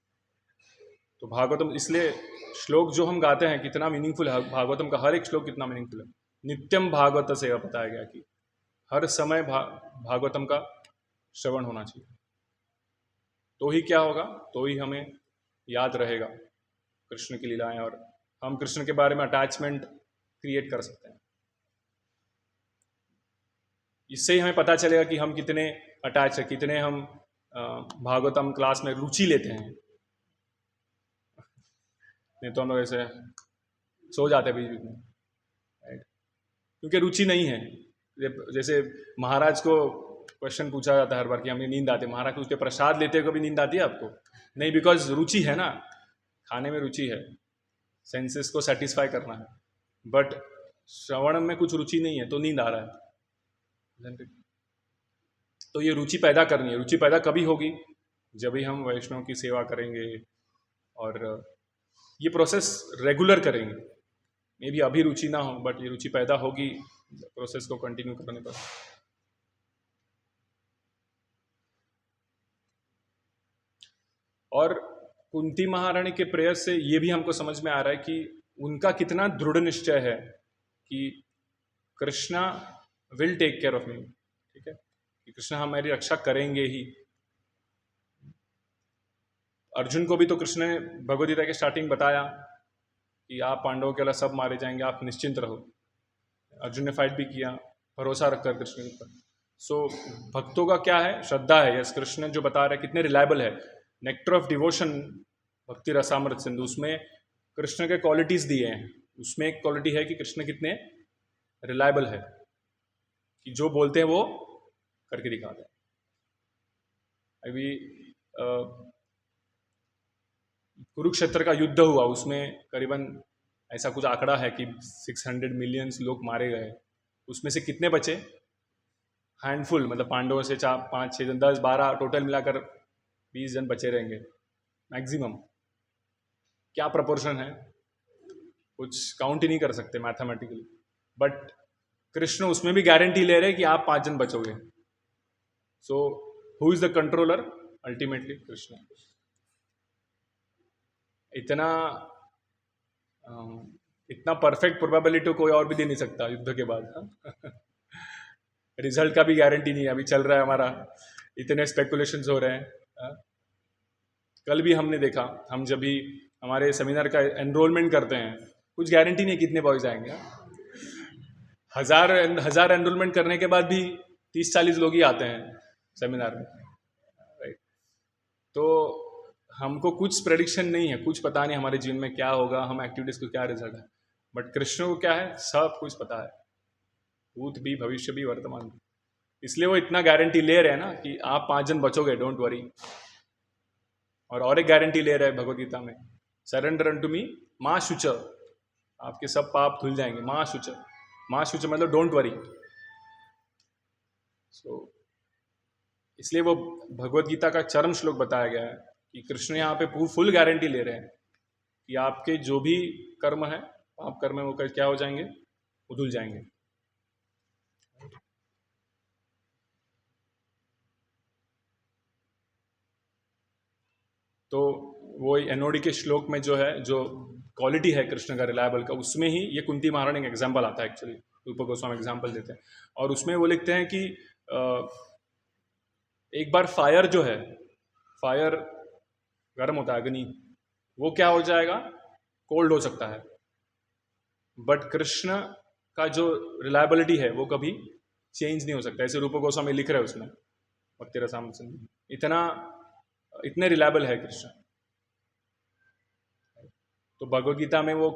तो भागवतम, इसलिए श्लोक जो हम गाते हैं कितना मीनिंगफुल है, भागवतम का हर एक श्लोक कितना मीनिंगफुल है। नित्यम भागवत सेवा बताया गया कि हर समय भागवतम का श्रवण होना चाहिए, तो ही क्या होगा, तो ही हमें याद रहेगा कृष्ण की लीलाएं और हम कृष्ण के बारे में अटैचमेंट क्रिएट कर सकते हैं। इससे ही हमें पता चलेगा कि हम कितने अटैच है, कितने हम भागवतम क्लास में रुचि लेते हैं। नहीं तो हम लोग ऐसे सो जाते हैं बीच बीच में, राइट, क्योंकि रुचि नहीं है। जैसे महाराज को क्वेश्चन पूछा जाता है हर बार कि हमें नींद आती है, महाराज पूछते प्रसाद लेते हुए कभी नींद आती है आपको? नहीं, बिकॉज रुचि है ना, खाने में रुचि है, सेंसेस को सेटिस्फाई करना है, बट श्रवण में कुछ रुचि नहीं है तो नींद आ रहा है। तो ये रुचि पैदा करनी है। रुचि पैदा कभी होगी? जब भी हम वैष्णव की सेवा करेंगे और ये प्रोसेस रेगुलर करेंगे। मे भी अभी रुचि ना हो, बट ये रुचि पैदा होगी प्रोसेस को कंटिन्यू करने पर। और कुंती महारानी के प्रयास से ये भी हमको समझ में आ रहा है कि उनका कितना दृढ़ निश्चय है कि Krishna will take care of me, ठीक है, कि कृष्ण हमारी रक्षा करेंगे ही। अर्जुन को भी तो कृष्ण ने भगवद गीता के स्टार्टिंग बताया कि आप पांडवों के अलावा सब मारे जाएंगे, आप निश्चिंत रहो। अर्जुन ने फाइट भी किया भरोसा रखकर कृष्ण के ऊपर। सो भक्तों का क्या है? श्रद्धा है। यस, कृष्ण जो बता रहे हैं कितने रिलायबल है। नेक्टर ऑफ डिवोशन भक्ति रसामृत सिंधु, उसमें कृष्ण के क्वालिटीज दिए हैं। उसमें एक क्वालिटी है कि कृष्ण कितने रिलायबल है, कि जो बोलते हैं वो करके दिखाते हैं। अभी कुरुक्षेत्र का युद्ध हुआ, उसमें करीबन ऐसा कुछ आंकड़ा है कि 600 मिलियंस लोग मारे गए। उसमें से कितने बचे? हैंडफुल, मतलब पांडवों से 4 5 6 जन, 10 12 टोटल मिलाकर 20 जन बचे रहेंगे मैक्सिमम। क्या प्रोपोर्शन है? कुछ काउंट ही नहीं कर सकते मैथमेटिकली। बट कृष्ण उसमें भी गारंटी ले रहे हैं कि आप 5 जन बचोगे। So who is the controller? Ultimately Krishna. इतना परफेक्ट प्रोबेबिलिटी कोई और भी दे नहीं सकता युद्ध के बाद। रिजल्ट का भी गारंटी नहीं है, अभी चल रहा है हमारा, इतने स्पेकुलेशंस हो रहे हैं। कल भी हमने देखा, हम जब भी हमारे सेमिनार का एनरोलमेंट करते हैं, कुछ गारंटी नहीं कितने बॉयज आएंगे। हजार एनरोलमेंट करने के बाद भी 30-40 लोग ही आते हैं सेमिनार में, राइट। तो हमको कुछ प्रेडिक्शन नहीं है, कुछ पता नहीं हमारे जीवन में क्या होगा, हम एक्टिविटीज को क्या रिजल्ट है। बट कृष्ण को क्या है? सब कुछ पता है, भूत भी, भविष्य भी, वर्तमान भी। इसलिए वो इतना गारंटी ले रहे हैं ना कि आप 5 जन बचोगे, डोंट वरी। और एक गारंटी ले रहे हैं भगवद गीता में, सरेंडर अनटू मी माँ शुच, आपके सब पाप धुल जाएंगे। माँ शुच, माँ शुच मतलब डोंट वरी। सो इसलिए वो भगवद गीता का चरम श्लोक बताया गया है कि कृष्ण यहाँ पे फुल गारंटी ले रहे हैं कि आपके जो भी कर्म है, पाप कर्म है, वो क्या हो जाएंगे? वो धुल जाएंगे। तो वो एनओडी के श्लोक में जो है, जो क्वालिटी है कृष्ण का रिलायबल का, उसमें ही ये कुंती महारानी का एग्जाम्पल आता है। एक्चुअली रूप गोस्वामी एग्जाम्पल देते हैं और उसमें वो लिखते हैं कि एक बार फायर जो है, फायर गर्म होता है, अग्नि, वो क्या हो जाएगा? कोल्ड हो सकता है। बट कृष्ण का जो रिलायबिलिटी है वो कभी चेंज नहीं हो सकता। ऐसे रूप गोस्वामी लिख रहे हैं उसमें भक्ति रसामृत सिंधु, इतने रिलायबल है कृष्ण। तो भगवद गीता में वो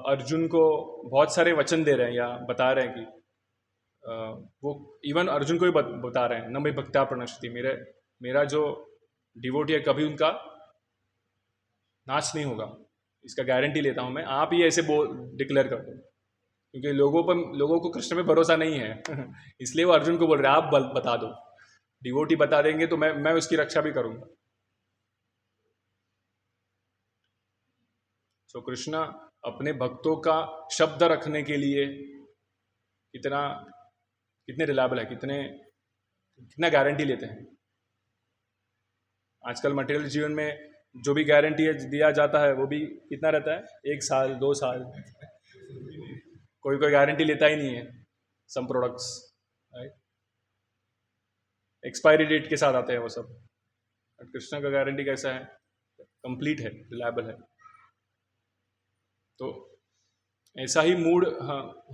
अर्जुन को बहुत सारे वचन दे रहे हैं या बता रहे हैं कि वो इवन अर्जुन को ही बता रहे हैं, न भाई भक्त्या प्रणश्यति, मेरा जो डिवोटी है कभी उनका नाश नहीं होगा, इसका गारंटी लेता हूं मैं। आप ही ऐसे डिक्लेयर कर दो, क्योंकि लोगों को कृष्ण पे भरोसा नहीं है। इसलिए वो अर्जुन को बोल रहे हैं आप बता दो, डिवोटी बता देंगे तो मैं उसकी रक्षा भी करूंगा। सो कृष्ण अपने भक्तों का शब्द रखने के लिए कितने रिलायबल है, कितना गारंटी लेते हैं। आजकल मटेरियल जीवन में जो भी गारंटी दिया जाता है वो भी कितना रहता है? 1 साल 2 साल, कोई गारंटी लेता ही नहीं है। Some products right expiry date के साथ आते हैं वो सब। कृष्ण का गारंटी कैसा है? कंप्लीट है, रिलायबल है। तो ऐसा ही मूड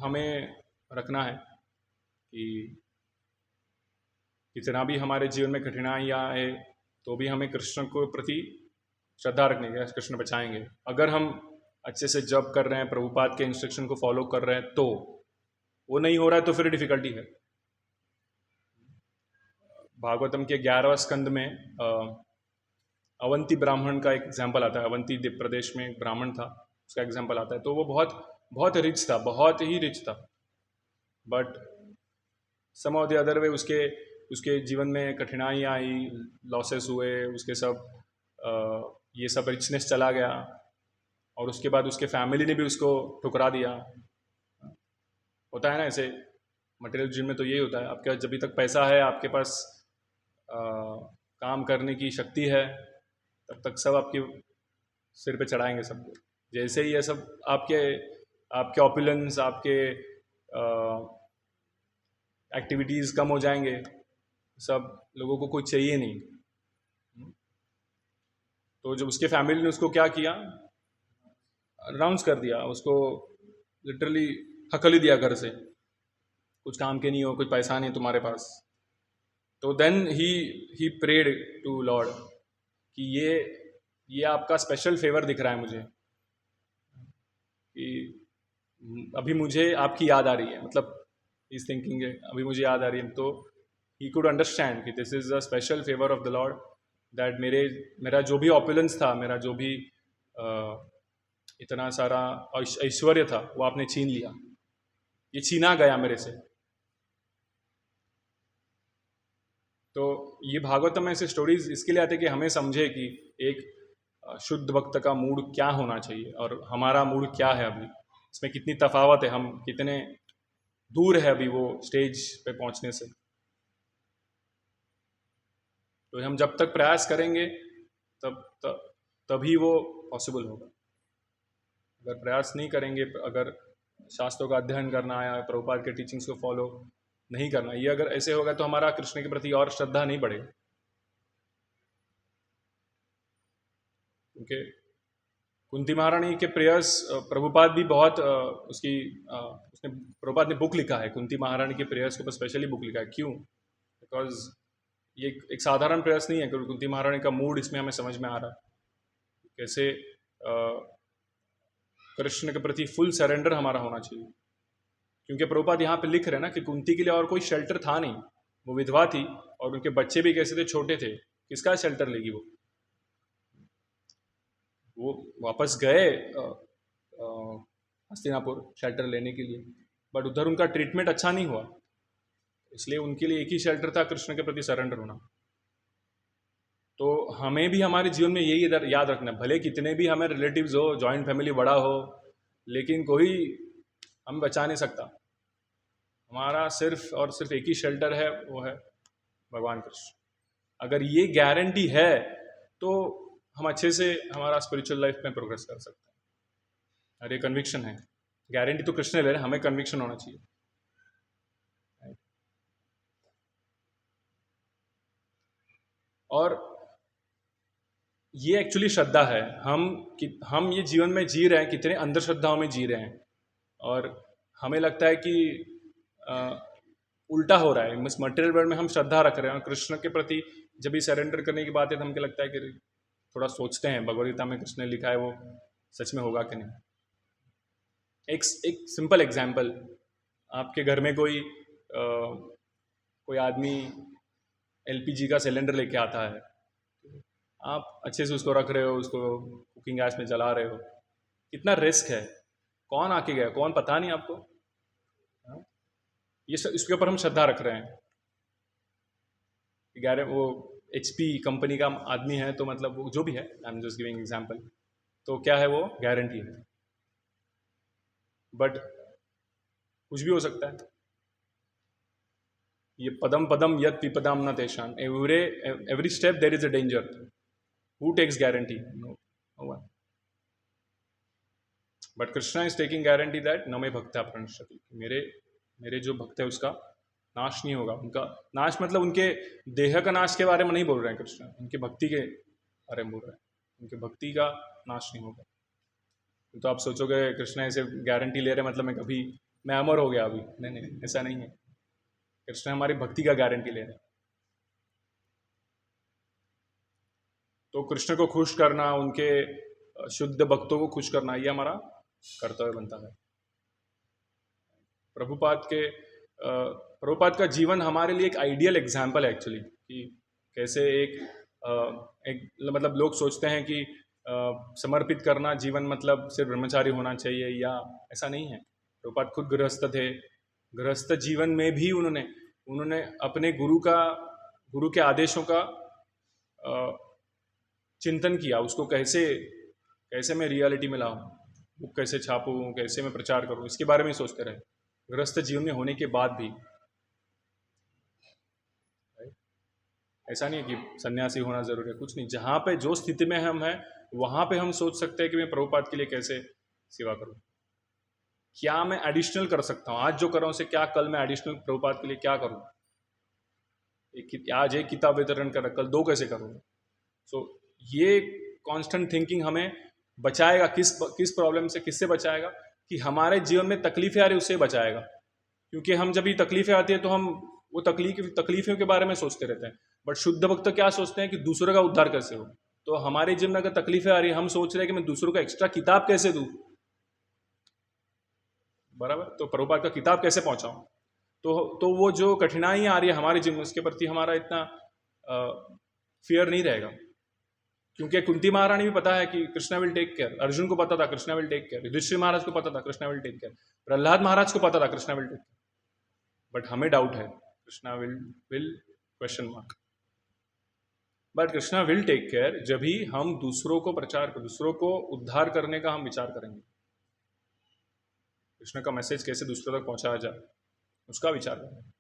हमें रखना है कि कितना भी हमारे जीवन में कठिनाइयाँ आए तो भी हमें कृष्ण को प्रति श्रद्धा रखनी है, कृष्ण बचाएंगे। अगर हम अच्छे से जप कर रहे हैं, प्रभुपाद के इंस्ट्रक्शन को फॉलो कर रहे हैं, तो वो नहीं हो रहा है तो फिर डिफिकल्टी है। भागवतम के 11वें स्कंद में अवंती ब्राह्मण का एक एग्जाम्पल आता है। अवंती द्वीप प्रदेश में एक ब्राह्मण था, उसका एग्जाम्पल आता है। तो वो बहुत बहुत रिच था, बहुत ही रिच था, but some of the other way उसके उसके जीवन में कठिनाइयाँ आई, लॉसेस हुए, उसके सब ये सब रिचनेस चला गया, और उसके बाद उसके फैमिली ने भी उसको ठुकरा दिया। होता है ना ऐसे, मटेरियल जीवन में तो यही होता है। आपके पास जब तक पैसा है, आपके पास काम करने की शक्ति है, तब तक सब आपके सिर पे चढ़ाएंगे सबको। जैसे ही ये सब आपके आपके ऑपुलेंस, आपके एक्टिविटीज़ कम हो जाएंगे, सब लोगों को कुछ चाहिए नहीं। तो जब उसके फैमिली ने उसको क्या किया, अनाउंस कर दिया, उसको लिटरली हकल ही दिया घर से, कुछ काम के नहीं हो, कुछ पैसा नहीं तुम्हारे पास। तो देन ही प्रेड टू लॉर्ड कि ये आपका स्पेशल फेवर दिख रहा है मुझे, कि अभी मुझे आपकी याद आ रही है, मतलब इस थिंकिंग है अभी मुझे याद आ रही है। तो ही कुड अंडरस्टैंड कि this is a special favour of the Lord, that मेरा जो भी ऑपुलेंस था, मेरा जो भी इतना सारा ऐश्वर्य था, वो आपने छीन लिया, ये छीना गया मेरे से। तो ये भागवतम में ऐसे स्टोरीज इसके लिए आते कि हमें समझे कि एक शुद्ध भक्त का मूड क्या होना चाहिए और हमारा मूड क्या है, अभी इसमें कितनी तफावत है, हम कितने दूर है अभी वो स्टेज पे पहुंचने से। तो हम जब तक प्रयास करेंगे तभी वो पॉसिबल होगा। अगर प्रयास नहीं करेंगे, अगर शास्त्रों का अध्ययन करना या प्रभुपाद के टीचिंग्स को फॉलो नहीं करना, ये अगर ऐसे होगा तो हमारा कृष्ण के प्रति और श्रद्धा नहीं बढ़ेगी। क्योंकि कुंती महारानी के प्रेयर्स प्रभुपाद भी बहुत उसने प्रभुपाद ने बुक लिखा है, कुंती महारानी के प्रेयर्स के ऊपर स्पेशली बुक लिखा है। क्यों? बिकॉज ये एक साधारण प्रयास नहीं है, क्योंकि कुंती महारानी का मूड इसमें हमें समझ में आ रहा है, कैसे कृष्ण के प्रति फुल सरेंडर हमारा होना चाहिए। क्योंकि प्रभुपाद यहाँ पे लिख रहे हैं ना कि कुंती के लिए और कोई शेल्टर था नहीं, वो विधवा थी और उनके बच्चे भी कैसे थे, छोटे थे, किसका शेल्टर लेगी वो वापस गए हस्तिनापुर शेल्टर लेने के लिए, बट उधर उनका ट्रीटमेंट अच्छा नहीं हुआ, इसलिए उनके लिए एक ही शेल्टर था, कृष्ण के प्रति सरेंडर होना। तो हमें भी हमारे जीवन में यही याद रखना है, भले कितने भी हमें रिलेटिव्स हो, जॉइंट फैमिली बड़ा हो, लेकिन कोई हम बचा नहीं सकता। हमारा सिर्फ और सिर्फ एक ही शेल्टर है, वो है भगवान कृष्ण। अगर ये गारंटी है तो हम अच्छे से हमारा स्पिरिचुअल लाइफ में प्रोग्रेस कर सकते हैं। और ये कन्विक्शन है, गारंटी तो कृष्ण ले रहे, हमें कन्विक्शन होना चाहिए। और ये एक्चुअली श्रद्धा है। हम ये जीवन में जी रहे हैं, कितने अंधश्रद्धाओं में जी रहे हैं, और हमें लगता है कि उल्टा हो रहा है। इस मटेरियल वर्ल्ड में हम श्रद्धा रख रहे हैं, और कृष्ण के प्रति जब भी सरेंडर करने की बात है तो हमको लगता है कि थोड़ा सोचते हैं भगवदगीता में कृष्ण ने लिखा है वो सच में होगा कि नहीं। एक सिंपल एग्जाम्पल, आपके घर में कोई आदमी एलपीजी का सिलेंडर लेके आता है, आप अच्छे से उसको रख रहे हो, उसको कुकिंग गैस में जला रहे हो, कितना रिस्क है, कौन आके गया, कौन पता नहीं आपको। ये इसके ऊपर हम श्रद्धा रख रहे हैं। वो HP कंपनी का आदमी है, तो मतलब वो जो भी है, I am just giving example, तो क्या है वो गारंटी है, बट कुछ भी हो सकता है। ये पदम पदम यत विपदाम न तेषाम, every step there is a danger, who takes guarantee? No one, but Krishna is taking guarantee that न मे भक्ता प्रणश्यति, मेरे जो भक्त है उसका नाश नहीं होगा। उनका नाश मतलब उनके देह का नाश के बारे में नहीं बोल रहे हैं कृष्ण, उनके भक्ति के बारे में बोल रहे हैं, उनके भक्ति का नाश नहीं होगा। तो आप सोचोगे कृष्ण ऐसे गारंटी ले रहे मतलब मैं अमर हो गया अभी। नहीं नहीं, ऐसा नहीं है। कृष्ण हमारी भक्ति का गारंटी ले रहे हैं। तो कृष्ण को खुश करना, उनके शुद्ध भक्तों को खुश करना, ये हमारा कर्तव्य बनता है। प्रभुपाद का जीवन हमारे लिए एक आइडियल एग्जाम्पल है एक्चुअली, कि कैसे एक मतलब लोग सोचते हैं कि समर्पित करना जीवन मतलब सिर्फ ब्रह्मचारी होना चाहिए, या ऐसा नहीं है। प्रभुपाद खुद गृहस्थ थे। गृहस्थ जीवन में भी उन्होंने अपने गुरु के आदेशों का चिंतन किया, उसको कैसे मैं रियलिटी में लाऊं, बुक कैसे छापूं, कैसे मैं प्रचार करूं, इसके बारे में सोचते रहे गृहस्थ जीवन में होने के बाद भी। ऐसा नहीं है कि सन्यासी होना जरूरी है, कुछ नहीं। जहाँ पे जो स्थिति में हम हैं वहाँ पे हम सोच सकते हैं कि मैं प्रभुपाद के लिए कैसे सेवा करूं, क्या मैं एडिशनल कर सकता हूँ, आज जो कर रहा हूँ उसे क्या कल मैं एडिशनल प्रभुपाद के लिए क्या करूँ। आज एक किताब वितरण कर, कल 2 कैसे करूँगा। सो ये कांस्टेंट थिंकिंग हमें बचाएगा किस प्रॉब्लम से, किससे बचाएगा, कि हमारे जीवन में तकलीफें आ रही उससे बचाएगा। क्योंकि हम जब ये तकलीफें आती है तो हम वो तकलीफों के बारे में सोचते रहते हैं। बट शुद्ध भक्त क्या सोचते हैं कि दूसरों का उद्धार कैसे हो। तो हमारे जीवन में अगर तकलीफें आ रही है, हम सोच रहे हैं कि मैं दूसरों को एक्स्ट्रा किताब कैसे दूं, बराबर, तो प्रभुपाद का किताब कैसे पहुंचाऊं। तो वो जो कठिनाई आ रही है हमारे जीवन में, उसके प्रति हमारा इतना फियर नहीं रहेगा। क्योंकि कुंती महारानी भी पता है कि Krishna will take care, Arjun को पता था Krishna will take care, Yudhishthir Maharaj को पता था Krishna will take care, Prahlad Maharaj को पता था Krishna will take care. But हमें डाउट है, Krishna will question mark. But Krishna will take care जब ही हम दूसरों को उद्धार करने का हम विचार करेंगे। कृष्ण का मैसेज कैसे दूसरों तक पहुंचाया जाए, उसका विचार करेंगे।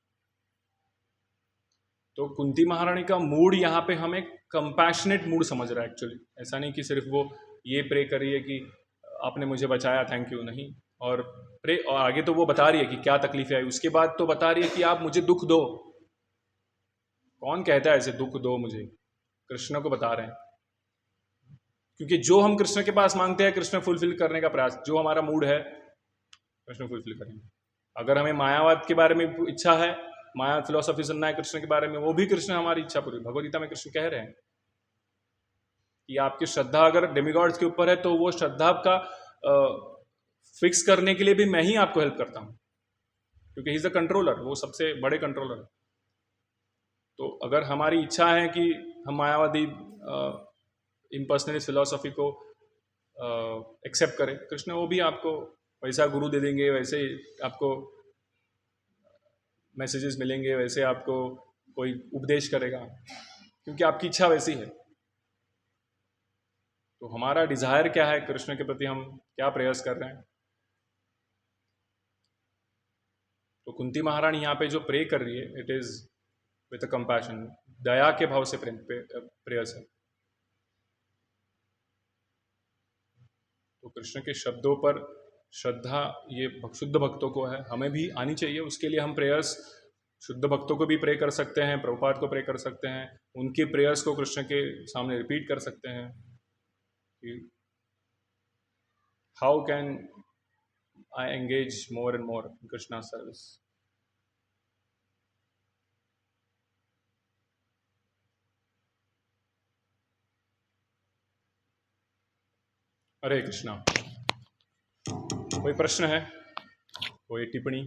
तो कुंती महारानी का मूड यहाँ पे हमें कंपैशनेट मूड समझ रहा है एक्चुअली। ऐसा नहीं कि सिर्फ वो ये प्रे करिए कि आपने मुझे बचाया, थैंक यू, नहीं। और आगे तो वो बता रही है कि क्या तकलीफें आई, उसके बाद तो बता रही है कि आप मुझे दुख दो। कौन कहता है ऐसे दुख दो मुझे, कृष्ण को बता रहे हैं। क्योंकि जो हम कृष्ण के पास मांगते हैं कृष्ण फुलफिल करने का प्रयास, जो हमारा मूड है कृष्ण फुलफिल करेंगे। अगर हमें मायावाद के बारे में इच्छा है, माया फिलोसफी सुनना है कृष्ण के बारे में, वो भी कृष्ण हमारी इच्छा पूरी। भगवदगीता में कृष्ण कह रहे हैं कि आपकी श्रद्धा अगर डेमिगॉड्स के ऊपर है तो वो श्रद्धा का फिक्स करने के लिए भी मैं ही आपको हेल्प करता हूं, क्योंकि ही इज द कंट्रोलर, वो सबसे बड़े कंट्रोलर है। तो अगर हमारी इच्छा है कि हम मायावादी इम्पर्सनलिस्ट फिलोसफी को एक्सेप्ट करें, कृष्ण वो भी आपको वैसा गुरु दे देंगे, वैसे आपको मैसेजेस मिलेंगे, वैसे आपको कोई उपदेश करेगा, क्योंकि आपकी इच्छा वैसी है। तो हमारा डिजायर क्या है, कृष्ण के प्रति हम क्या प्रयास कर रहे हैं। तो कुंती महारानी यहाँ पे जो प्रे कर रही है, इट इज विद कंपैशन, दया के भाव से प्रेयर्स है। तो कृष्ण के शब्दों पर श्रद्धा ये शुद्ध भक्तों को है, हमें भी आनी चाहिए। उसके लिए हम प्रेयर्स शुद्ध भक्तों को भी प्रे कर सकते हैं, प्रभुपाद को प्रे कर सकते हैं, उनके प्रेयर्स को कृष्ण के सामने रिपीट कर सकते हैं कि how can I engage more and more in Krishna service. Hare Krishna. कोई प्रश्न है, कोई टिप्पणी?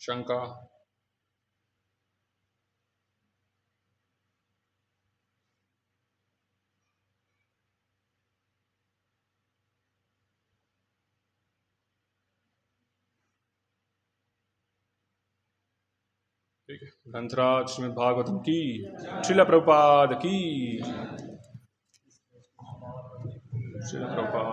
शंका? ठीक है। ग्रंथराज श्रीमद् भागवतम की, श्रील प्रभुपाद की, श्रील प्रभुपाद।